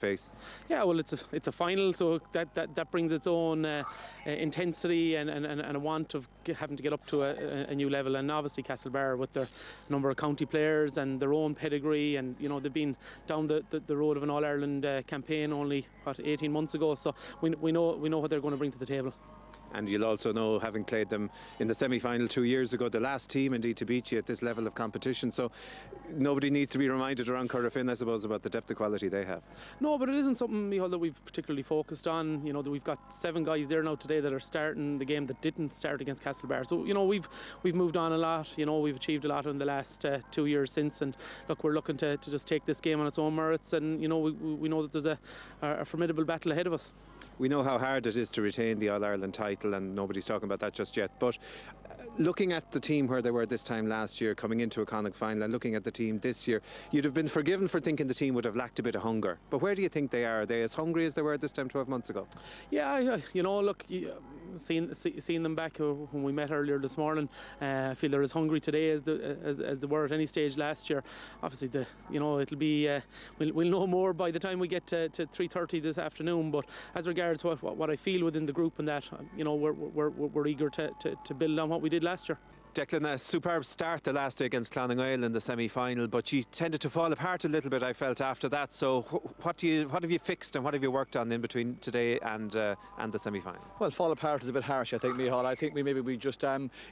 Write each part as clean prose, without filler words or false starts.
face? Yeah, well, it's a final, so that brings its own intensity and a want of having to get up to a new level. And obviously Castlebar, with their number of county players and their own pedigree, and they've been down the road of an All-Ireland campaign only 18 months ago, so we know what they're going to bring to the table. And you'll also know, having played them in the semi-final 2 years ago, the last team indeed to beat you at this level of competition. So nobody needs to be reminded around Corofin, I suppose, about the depth of quality they have. No, but it isn't something, Micheál, that we've particularly focused on. That we've got 7 guys there now today that are starting the game that didn't start against Castlebar. So we've moved on a lot. We've achieved a lot in the last 2 years since. And look, we're looking to just take this game on its own merits. And we know that there's a formidable battle ahead of us. We know how hard it is to retain the All-Ireland title, and nobody's talking about that just yet. But looking at the team where they were this time last year, coming into a Connacht final, and looking at the team this year, you'd have been forgiven for thinking the team would have lacked a bit of hunger. But where do you think they are? Are they as hungry as they were this time 12 months ago? Yeah, look, seeing them back when we met earlier this morning, I feel they're as hungry today as they were at any stage last year. Obviously, it'll be we'll know more by the time we get to 3:30 this afternoon. But as regards what I feel within the group, and that we're eager to build on what we did last year. Declan, a superb start the last day against Clonangail in the semi-final, but you tended to fall apart a little bit, I felt, after that. So what have you fixed and what have you worked on in between today and the semi-final? Well, fall apart is a bit harsh, I think, Micheál. I think we just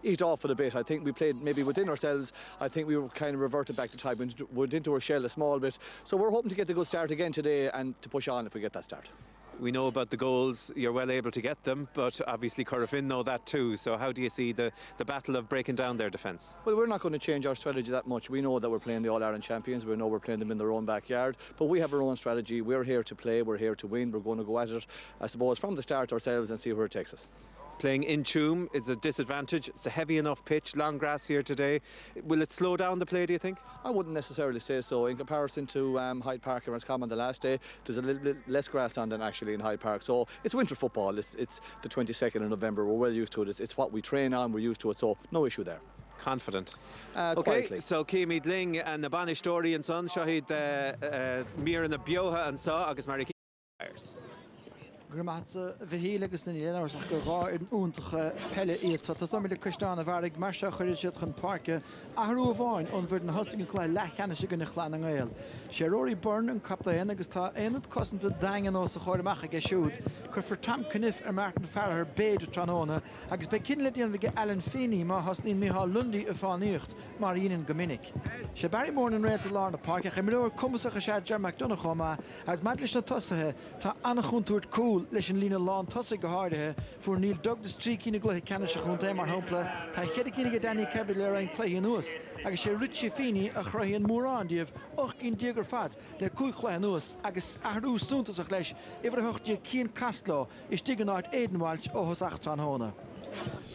eased off it a bit. I think we played maybe within ourselves. I think we were kind of reverted back to type, went into our shell a small bit. So we're hoping to get the good start again today and to push on if we get that start. We know about the goals, you're well able to get them, but obviously Corofin know that too. So how do you see the battle of breaking down their defence? Well, we're not going to change our strategy that much. We know that we're playing the All-Ireland champions. We know we're playing them in their own backyard, but we have our own strategy. We're here to play, we're here to win. We're going to go at it, I suppose, from the start ourselves and see where it takes us. Playing in Tuam is a disadvantage. It's a heavy enough pitch, long grass here today. Will it slow down the play, do you think? I wouldn't necessarily say so. In comparison to Hyde Park and Roscommon the last day, there's a little bit less grass on than actually in Hyde Park. So it's winter football. It's the 22nd of November. We're well used to it. It's what we train on. We're used to it. So no issue there. Confident. Okay, quietly. So Keamy Dling and the Banish Story and son Shahid Mir and the Bioha and Saw August Mary Fires. Grammatza Vihil agus na Níl agus go rá in úntacha pelle éit sa tá mé Christiana bharrig mar se chuir chun parke ahrú bháin on bhir na hosting chlá lechanna sig in Clonangail. Rory Byrne an captain agus tá einad cosanta daingan ó sa choirmach a siúd chur for Tam Caniff Martin Farrer beidir tróna agus be cinle díon bhí Alan Feeney má hostín Micheál Lundy a fáníocht mar íon gomininic. Se Barry Morn réad lá na parke chimleir cumasach a sé Ger McDonagh chomá as madlis na tosathe tá anachúntúirt cool leis an lína lán tosaigh go háirithe fuair Neil Douglas trí cína gluthe ceannaise chun mar hapla tá chead cína Danny Kirby le raon cléithe nuas agus sé Richie Feeney a chraíonn mórán díobh 8 díogar fad le 2 chléithe nuas agus ahrú súntasach leis ifar thuchtí Cian Castló is tíganáid Éidenwald ó hos 8 hóna.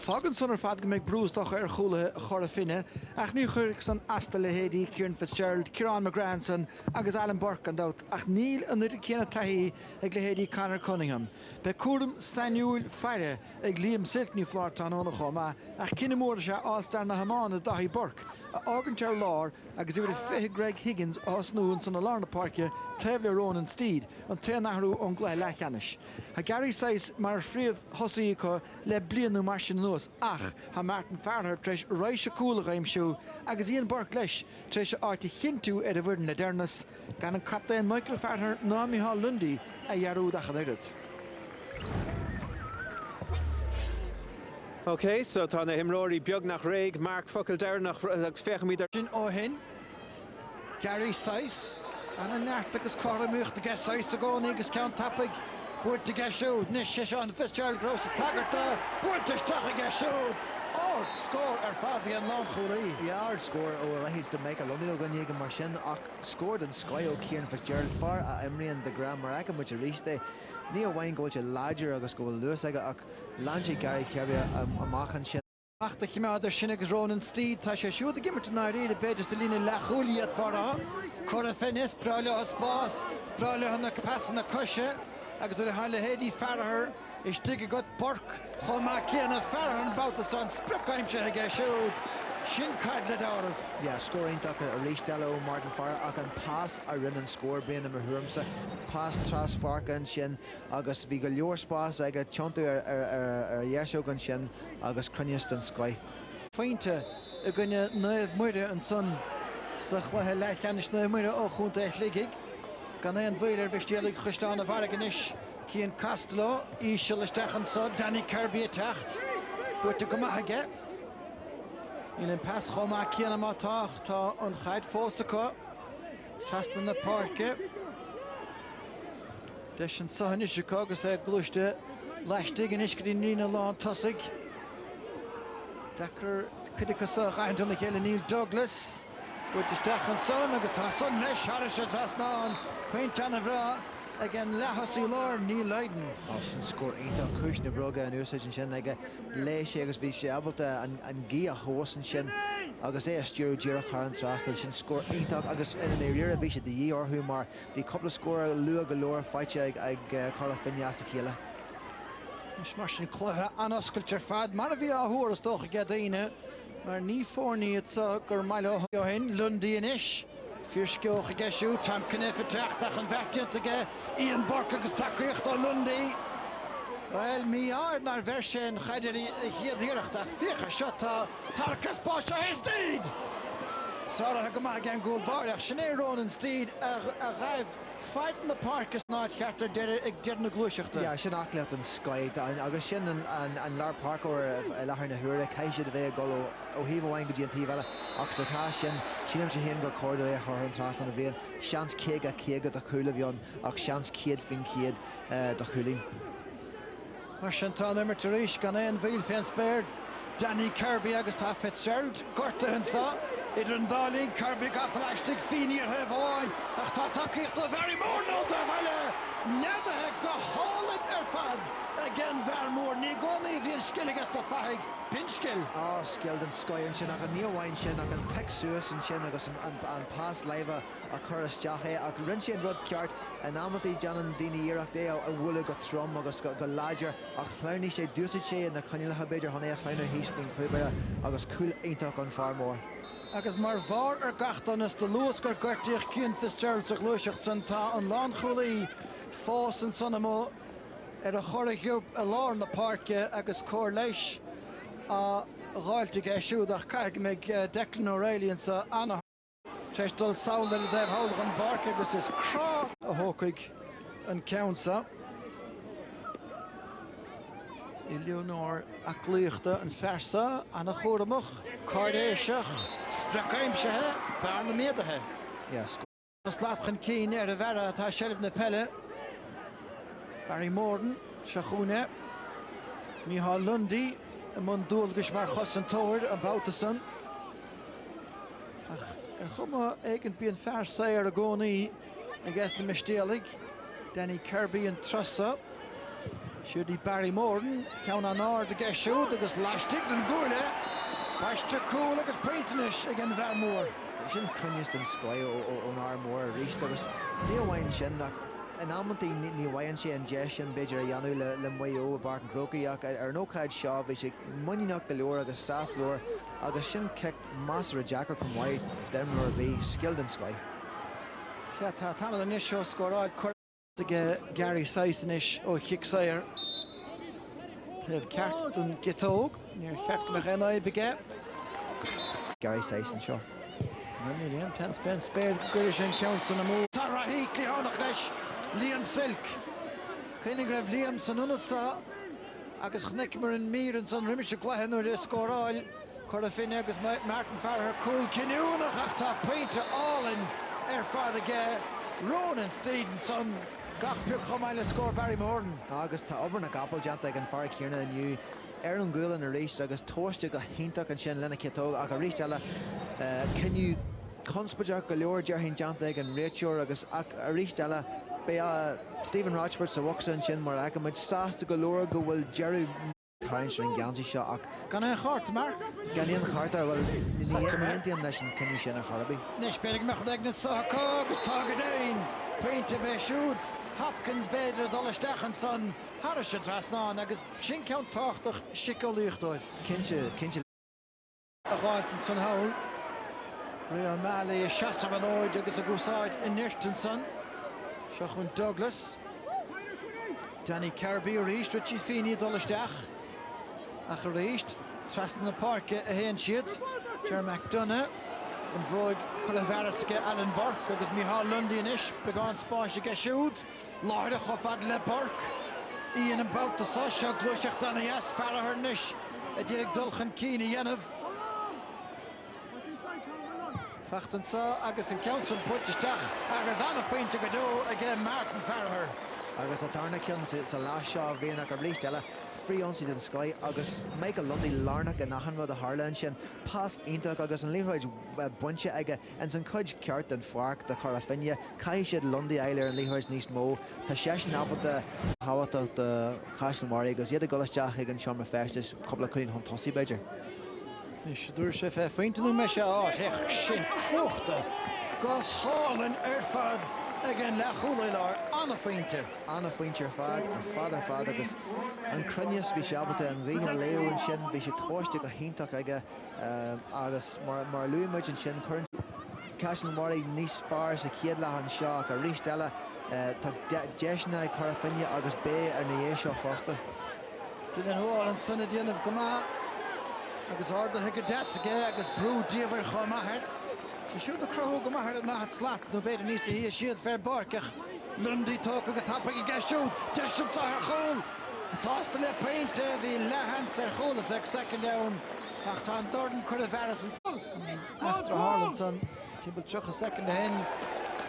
Tágann sonar fad go méid brúsdach ar chula Corofine ach ní chuir san asta le héadí Kieran Fitzgerald, Kieran McGranson agus Alan Burke an dát ach níl an nuidir céanna taithí ag le héadí Conor Cunningham. Be cuairm Samuel Feire ag Liam Siltney flár tánóna chomá ach cinna mór se All-Star na Hamán a Dahi Burke a ágan tear lár agus iwwer fithe Greg Higgins os nún san na Lárna Parke Tevle Ronan Steed an tenahrú an gluthe lechanis. Ha Gary Sais mar fríomh hosaí có le blianú mar sin nuas ach ha Martin Farrer treis roiise cúla aimsú agus Ian Burke leis treis áiti chinú ar a bhfuir na dernas gan an captain Michael Farrer ná Micheál Lundy a dhearú a chadéad. Okay, so tá na himróí beag nach réig, Mark Focail Dower nach fechan míidir Sin óhin Gary Sais an an neart agus choramúcht agus Sais a gáin agus count tapig buirt a gasisiúd nis sé an Fitzgerald Gross a tagarta buirt isteach a gasisiúd ard scór ar fádaí an lán chulaí. Yeah, ard scór ó leithís de Michael Lundy ó gan mar sin ach scóred an Sky ó Kieran Fitzgerald far a imríonn de gram mar aca muid a ríiste. Ní a bhain góilte láidir agus go luas aige ach Lanchi Gary Kirby amachchan sin. Ach de chimáidir sin agus Ronan Steed tá sé siúd a gimmert na réad beidir sa lína lechúliad fara Corofin is spráile a spás spráile hanna pasan na cosise agus ar hála héadí Farrer Is dig got Burke Chomá céanna fearan boutas an sprickaimse aige siúd sin caidle dámh. Yeah, scoring tuck a restelo Martin Farr ag an pass a rinne score Brian Mahurmsa pass tras Farkan shin agus bhí go leor spás ag a chontu ar Yeshogan shin agus Cruniaston Sky. Feinte a gonne nuamh muide an son sa chluthe lechanis nuamh muide ó chunta ligig gan é an bhfuilir bhístealaigh chustána bharganis cían Castlebar íseisteach sa Danny Kirby a techt buirte go maithaige in an pass Chomá céanna má tácht tá an chaid fósacha trasna na páirce deis an sahanisise agus é glúiste leistigh an iscadí nína lán tosaigh Decker Criticus Randon Hill Neil Douglas with the Stachan son agus tá son leis Harris trasna an Paint Anavra again Lahasi Lord Neil Leiden. Sin score 8 Kushna Broga and Usage and Shin like Leish agus bhí sé abalta an gí a hósan sin agus é Stuart Gerard Haran Trastal sin score 8 agus in an area bhí sé the year who mar the couple of score Lua Galore fight ag Corofin Yasakila. Is mar sin chluthe anascailtear fad mar a bhí áthúras dócha gadaine mar ní fórní gur maiile hen Lundaí inis Firsceocha geisiú tam cnéfa teachtach an bheitiant aige Ian Burke agus takeíocht ó Lundaí. Well, mí ard nar bheir sin chaidir chiadíireachtach ficha seo tá tarcas páise Steed. Sara go maith gan gúil báireach sinné Ronan Steed a raibh fighting the park is not charter ag dearna glúiseachta. Yeah, sin achleat an Sky agus sin an Lar Park or lethar na huaire caiise de bheith go ó híomh bhain go dtíantí bheile ach sa cá sin sílim sé hen go cordú é chuir an trasna na bhíon seans céag a do chuúla bhíon ach seans céad fin céad do chuúlín. Mar sin tá nummer taríis gan é an bhíl féin spéir Danny Kirby agus tá Fitzgerald gorta hinsa idir an dálaí Kirby ga fleistigh fíníor heh bháin ach tá takeíocht ó bherí mór nó do bheile neadathe go hálainn ar fad again bhear ní gcónaí bhíon skilligas do faigh pinskill. Skilled an Sky an sin ach an níomhhain sin ach an pic suas an sin agus an pass leive a chur isteach é ach rinn sé an rud ceart an amatí Janan daoine iireach é a bhfuil go trom agus go láidir ach chláirní sé dúsa sé na chuinealathe beidir tháinig a chláinú híspring chuibeire agus cool aonteach an fear mór. Agus mar bhar ar gachtan is de luas gur gortaíoch cinnta Stearns a glúiseacht san tá an lán chulaí fós an sanna mó ar a chorraigh a lár na páirce agus cór leis a gháilte é siúdach caiig meid Declan O'Reilly sa anna teis dul saoil a déibh hálach an barc agus is crá a thócaigh an ceansa. I Leonor a clíochta an fersa an a chóramach cardéiseach spracéimsethe bear na méadathe. Yes. As láchan cín ar a bhera atá seilbh na pelle Barry Morden seachúne Mícheál Lundaí a mun dúilgus mar chos an tóir an bátasan ar chuma éigen bíon fersa ar a gcónaí a gceist na mistéalaigh Danny Kirby an trasa Siúdí Barry Morden ceann an áir de geisiúd agus leistigh den gúile baiste cúil agus paintanis ag an bhear mór. Sin Cruniaston Sky ón ár mór a ríist agus níomhhain sin ach an amantí ní bhain sé an deis sin beidir a dheanú le mhaó a bar an crocaí ach ar nócaid seo bhí sé muíneach go leor agus sás leor agus sin cic más a Jackar chun mhaid denmar bhí skilled an Sky. Se tá tamil an is seo scóráid chuir Gary Saisanis ó Chicksair. They've ceart don gitóg níor cheart go chéna beige. Gary Saisan seo. Million pence pen spéir gur sin ceann san na mó. Tá rathí clíánach leis Liam Silk. Chénig raibh Liam san unatsa agus chnic mar an mír an san riimiise glathe nuair is scóráil Corofin agus Martin Farr cúil cinúnach ach tá painte álinn ar fad aige Ronan Stevenson gach piú chomáile scór Barry Morden. Agus tá obair na gapal deanta ag an Farr Ciarna aniu ar an gúil an a rééis agus tóiste go héntaach an sin lena cetóg ach a rééis eile ciniu conspateach go leor dearthain deanta ag an réiteúr agus ach a rééis eile be Stephen Rochford sa bhacha an sin mar agamuid sásta go leor go bhfuil Jerry tarins ring gansi shot. Gan a chart, Mark. Ganian Carter, well, Indian nation can you share a harabi? Nish bedig mech degnet sa cogus tagadain. Painte be shoot. Hopkins beder dollestachan son. Harris drasna agus sin count tochtach shikolicht oif. Kinche A Galton son Howell. Real Malley a shot of an oid agus a guside in Nirtonson. Shachun Douglas. Danny Carby reached Richie Feeney dollestach. Ach reached. Trust in the park a hen shit. Jer McDonough. And Vroig Colavariske Alan Burke agus Mihal Lundinish began Spash get shoot. Lord Hoffad Le Burke. Ian about the Sasha Glushach Danias Farah Nish. A direct Dulchan Keene Yenov. Fachten sa agus in council Portistach agus an a feint to go again Martin Farah. agus a tarna cin sa lá seo bhíonach a brístelle frí onsaí den Sky agus Michael Lundy lárnach a nachan rud a Harlan sin pas ionach agus an líthráid buinte aige an san chuid ceart den foiach de Corofin cai siad Lundy eilir an líthráid níos mó tá sé nápata hábhata de Castlebar agus iad a golasteach ag an seomra festas coppla chuin hon tosí beidir. Is dúir sé fé feintinú me se hech sin cruachta go hálan fad again le chúlailar anna feinte. Anna feinte fad agus an crunius bhí seabalta an ríthe leo an sin bhí sé tóiste go hintach aige agus mar luimiid an sin chuint Castlebar níos fearr sa chéad le an seo a rístelle tá deisna Corofin agus bé ar na dhé seo fásta. Dylan Hall an sanna déanamh go maith agus arda hiige deasige agus brú díomhar chá maithir. Siúd a crothú go maithir an náhat slaat nó beidir níos a hí siad fear barcach. Lundy tóca go tappa i gceisiúd, deisiúd sa ar chól. Tásta le peinte bhí lehans ar chóla feag second down ach tá an Dordan Coravariske After Harlanson timpbal tucha second hen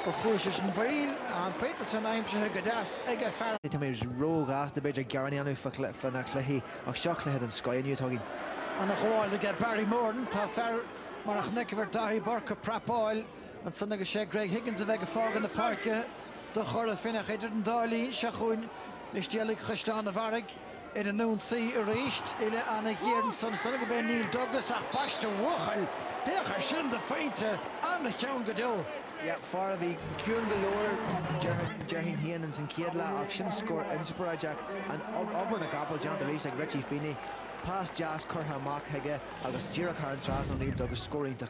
go chúis an bhríl an Peterson aimse go deas ige fear. Tá mé ró gas de beidir garananú fanna chluí ach seo chluhead an Sky aniu tógin. An a chháil de get Barry Morden tá fear mar ach necimhar dahí barca prapáil an san agus sé Greg Higgins a bheith go fág an na parca do Corofin idir an dálí se chuin istíalaigh Christian Varrig in an nún sí a réist ile anna ghéirn san sta go ben Neil Douglas ach baiste wuchail hecha sin de feinte anna cheann go dó. Ja, far bhí ciún golóir Jerhin Hían an san céadla ach sin scór inspiraide an obair na gabal John de Rees ag Richie Feeney pas jazz curtha amach heige agus díreach an tras an Neil Douglas scóirintach.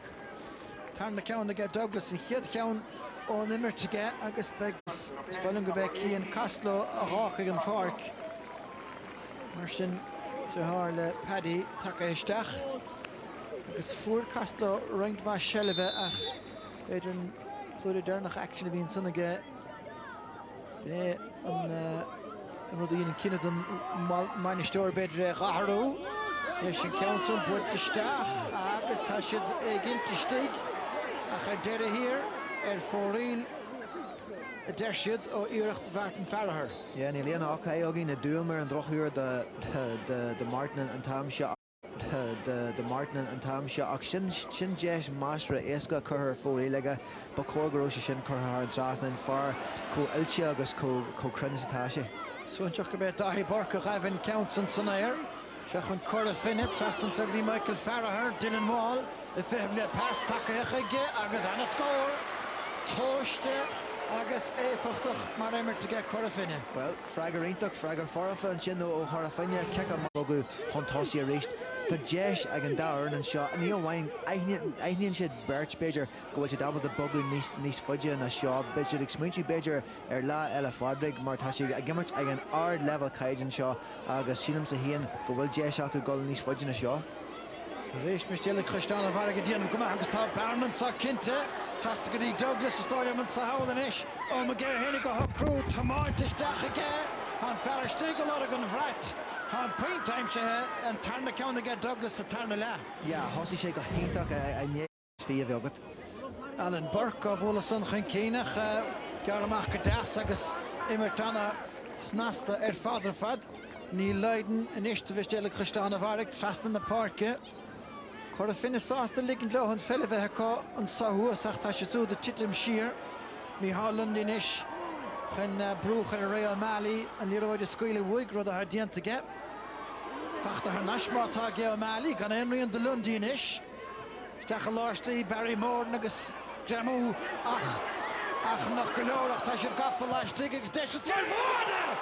Tarna ceann ige Douglas in chiad ceann ó nimmirtige agus begus stoilm go bheith cían Castlo a rácha an farc. Mar sin tuthar le Paddy take isteach agus fuair Castlo roingt bha sellibh ach beidir an plúide dearnach action a bhíon sannaige bhí an rud íon cinad an mainisteoir beidir ghatharú leis sin council buirtisteach agus tá siad ginti stig ach ar deire hir fóríl a deirsiad ó iirecht bhartan Farahar. Ja, ní léana ácha agin na dúmar an drochúir de Martin an tam seo de Martin an tam seo ach sin deis másra éasca chuthar fóríige ba cógurú sé sin chuthar an trasna far có ilse agus có crunas atáise. So an teach go bheith dahí barca raibhann council san air seach an Corofin trastan tagarí Michael Farahar Dylan Wall i feh le pass takeige agus anna scór tóiste agus éfachtach mar éimir to get Corofin. Well, fragaríntach fragar forfa an sin ó Corofin ceach mogu hontáí a réist tá deis ag an dair an seo a níl bhain aithníonn siad beirt beidir go bhfuil siad dabal de bogu níos fuide na seo beidir ag smuintí beidir ar lá eile fádraig mar tá siad a gimmart ag an ard level caiidan seo agus sílam sa híon go bhfuil deis ach go gol níos fuide na seo. Rééis mistéalaigh Christian Varrig a déanamh go agus tá Barman sa cinnte trasta go dtí Douglas stáiliman sa howlan isis ó me ggéir hénig go thocrú tamáintisteach aige an fear stigil ar an bhreat an painttime se an tarna ceann aige Douglas a tarna le. Ja, hosí sé go hiintach a níos fí a bheagat. Alan Burke a bhla san chun céineach cear amach go deas agus imirtanna nasta ar fadar fad ní leiden in iste bhistéalaigh Christian Varrig trastan na parca. Corofin sásta ligin leo an fellibheitá an sahuasach tá sé súd a titim siar mí Harlan inis chun brúchar a Real Malley an níróid a scoile bhuig rud a th diantaige. Fachta her nashmata Geo Mali, gan Henry and the Lundinish. Stachelorsley, Barry Moore, Nagus, Jamu, Ach, noch gelorach, Tasher Gaffalash, Diggings, Desh, Salvada!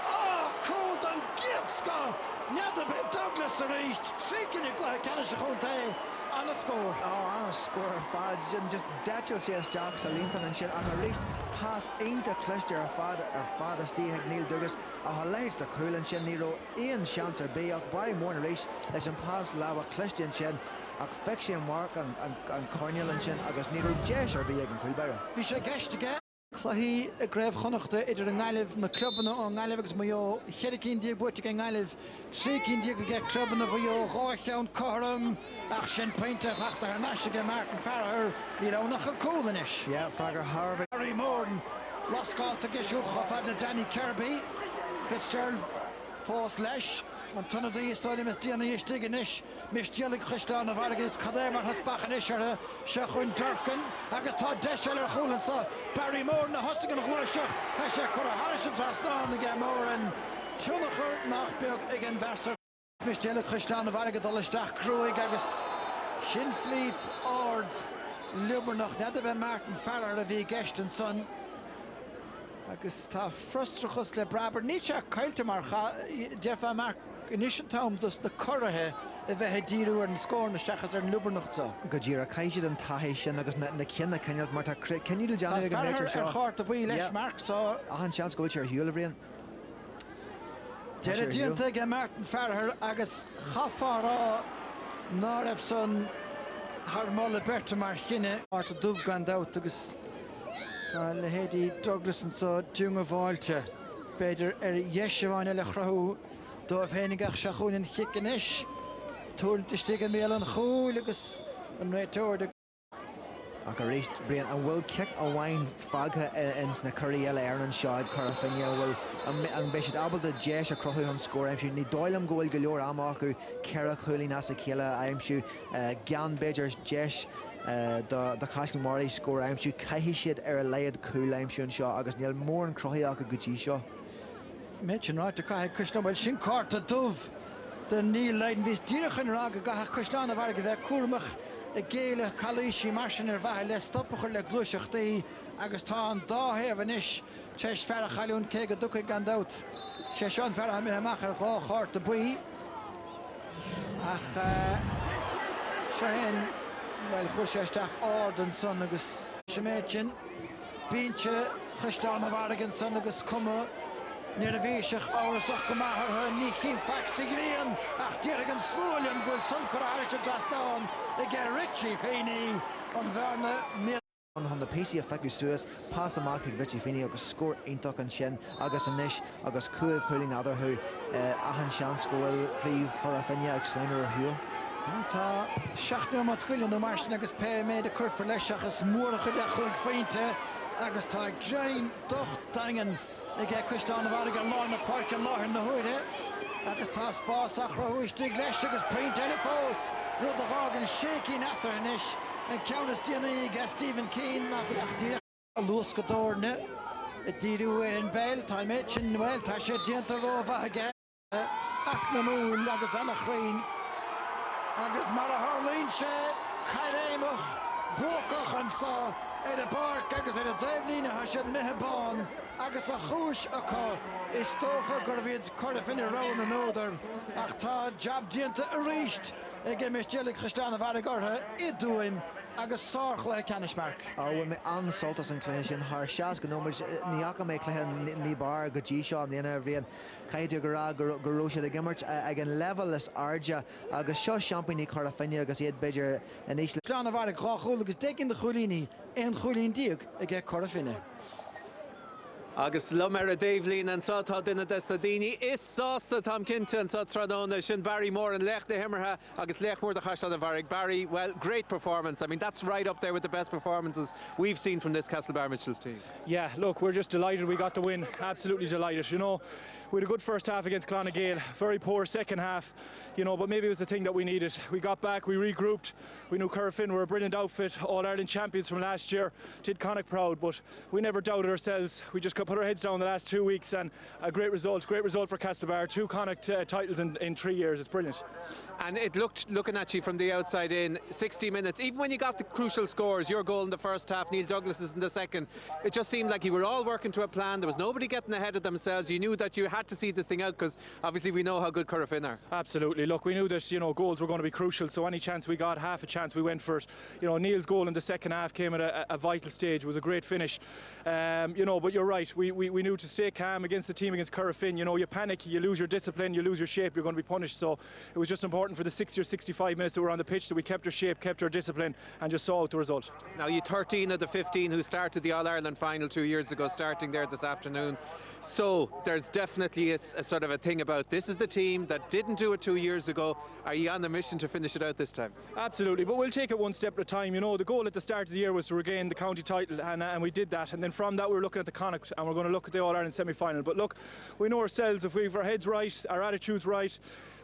Oh, cold and Gilska! Neither bit Douglas reached, seeking it like Canishahunte. On a score. Oh, on a score. Bad. Just Dachel says Jacks a limpan and shit. And at least pass into cluster a fada Steve Neil Douglas. A highlights the cool and shin Nero. Ian Chancer Bay. Barry Moore race. Listen pass lava cluster and shin. A fiction mark and Cornell and shin. Agus Nero Jesh or Bay and Coolberry. We should guess to get. Clahi a grave Connacht idir an Gaileh na clubna an Gaileh agus mayo Chericín díag buirte an Gaileh Srícín díag go get clubna bhio Rácheann Corum ach sin pointe fachta ar nasige Martin Farrer ní ra nach a cúlanis. Yeah, Fragger Harvey. Barry Morton Lascalt a gisú chofad na Danny Kirby Fitzgerald fós leis man tunna dí stáilim is díana istiganis mistíalig Christian of Argus Cademar has bachanis ar Shachun Durkin agus tá deisial ar chuúlan sa Barry Moore na hostigan chluiseach a sé cura Harrison trasná na Moore and túnachar nach beag ag an Vassar mistíalig Christian of Argus dolisteach cruig agus sin fliep ord Lubernach neda Martin Farrer a bhí gestan son agus tá frustrachus le braber níte cailte mar defa mar initial time dus the corrathe a bheit díú ar an scór na stachas ar Lubernachta. Go ddíra caiisiad an taithí sin agus na cinna cinnealt mar tá cinníil deanna go méidir seo. Chart a bhí leis mark so Ahan seans goil ar hiúla bhríon. Dead dínta ge Martin Farrer agus chafárá náibh son har molle berta mar chinne art a dubh gan dát agus tá le héadí Douglas an so dúnga bháilte beidir ar dhéisihhaine le chrathú dóibh hénigach se chuún an chicanis túnta stigan mé an chúil agus an réiteir Ach a rééis brian an bhfuil kick a bhhain fagtha ins na curí eile ar an seáid Corofin bhfuil an béisiad abal de déis a crothú an scór aimsiú ní dóilm gohfuil go leor amach acu ceara chuúlí nas a chéile aimsiú gan béidir déis the Castlebar scór aimsiú caithí siad ar a leiad cool aimsiú an seo agus níl mór an crothaíach a gotí seo. Mention right to caiith Christian bhfuil sin cart a dubh den níl leiden vís dírechan rag a gath Christian a bharga bheith cuairmach a géile chalísí mar sin ar bheith le stoppachar le gluiseachtaí agus tá an dáhéamh inis teis fearra chaún cé go ducha gan dát sé seán fearra mé amach ar gá chart a buí ach sé bhfuil chuiséisteach ard an son agus seméid sin bíonse Christian a bhargan son agus cuma Níor a bhíiseach áhasach go maithartha ní chin fax i gríon ach díreach an slúlainn bhfuil son cura Harrison trasnáin i gcéir Richie féinní an bhearna mé An the PC of Fecu Suez, pass amach ag Richie Finney agus score intach an sin agus anish agus cuaig chuúling other who ahan sean scoil príomh Corofin ag Sliner ar hiúil. Tá seaachna mat goile nó mar sin agus pe méid a curfa leis agus mór a chuid a chuig féinte agus tá grein docht dagan I get Christian of Argan Law in the park and Law in the hood, agus tá spásach rahuistig leis agus paint in a fós rud a hagan shaking after inis and countess díana ag Stephen Keane nach díach a lús go dórne a díú in bail tá méid sin well tá sé díanta róha aige ach na múl agus anna chrain agus mar a Harlín sé chairéimach bócach an sa ar a barc agus ar a daimhlína ha sé mehebán agus a chúis acu is tócha gur bhíad Corofin I rán an ódar ach tá jab díanta a ríist ag mistéalaigh Christian a bharag ortha I dúim agus sárch le Canismark. Bhfuil mé ansoltas an cléis sin th seas go nóid níacha mé cléthe ní bar go dtí seo am líana bhríon caiidir go rá goró sé gimmert ag an level is ardja agus seo seampaí Corofin agus iad beidir in Ísla. Christian a bharag chláchúil agus décinn de chuilíní an chuilín díag ag Corofin. Agus lumar a Davelín an sátá duine destadíní is sásta tam cinnte an sa tradóna sin Barry Moore an lech de himmertha agus lechmór de chaiste a bharag. Barry, well, great performance. I mean, that's right up there with the best performances we've seen from this Castlebar Mitchells team. Yeah, look, we're just delighted we got the win. Absolutely delighted. You know, we had a good first half against Clonagale, very poor second half, you know, but maybe it was the thing that we needed. We got back, we regrouped. We knew Corofin were a brilliant outfit, All-Ireland champions from last year, did Connacht proud, but we never doubted ourselves. We just put our heads down the last 2 weeks, and a great result for Castlebar. 2 Connacht titles in 3 years. It's brilliant. And it looked, looking at you from the outside in, 60 minutes, even when you got the crucial scores, your goal in the first half, Neil Douglas's in the second, it just seemed like you were all working to a plan. There was nobody getting ahead of themselves. You knew that you had to see this thing out, because obviously we know how good Corofin are. Absolutely. Look, we knew that, you know, goals were going to be crucial, so any chance we got, half a chance, we went for it. You know, Neil's goal in the second half came at a vital stage. It was a great finish. You know, but you're right, we knew to stay calm against the team against Corofin. You know, you panic, you lose your discipline, you lose your shape, you're going to be punished. So it was just important for the 60 or 65 minutes that we were on the pitch that we kept our shape, kept our discipline, and just saw out the result. Now, you 13 of the 15 who started the All-Ireland final 2 years ago, starting there this afternoon. So there's definitely a sort of a thing about this is the team that didn't do it 2 years ago. Are you on the mission to finish it out this time? Absolutely, but we'll take it one step at a time. You know, the goal at the start of the year was to regain the county title, and we did that. And then from that, we were looking at the Connacht, and we're going to look at the All-Ireland semi-final. But look, we know ourselves, if we've our heads right, our attitudes right,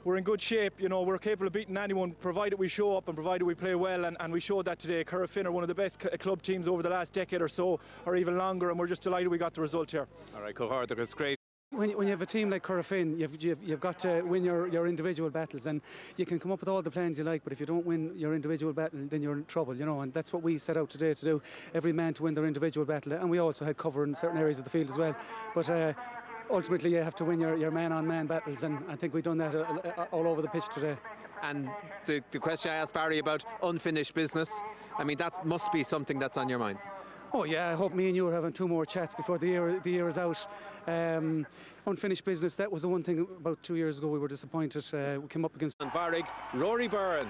we're in good shape. You know, we're capable of beating anyone, provided we show up and provided we play well, and we showed that today. Corofin are one of the best club teams over the last decade or so, or even longer, and we're just delighted we got the result here. All right, Cohort, it's great. When you have a team like Corofin, you've got to win your individual battles, and you can come up with all the plans you like, but if you don't win your individual battle, then you're in trouble, you know, and that's what we set out today to do, every man to win their individual battle, and we also had cover in certain areas of the field as well. But ultimately you have to win your man-on-man battles, and I think we've done that all over the pitch today. And the question I asked Barry about unfinished business, I mean, that must be something that's on your mind. Oh yeah, I hope me and you are having 2 more chats before the year is out. Unfinished business, that was the one thing about 2 years ago we were disappointed. We came up against Varig, Rory Byrne.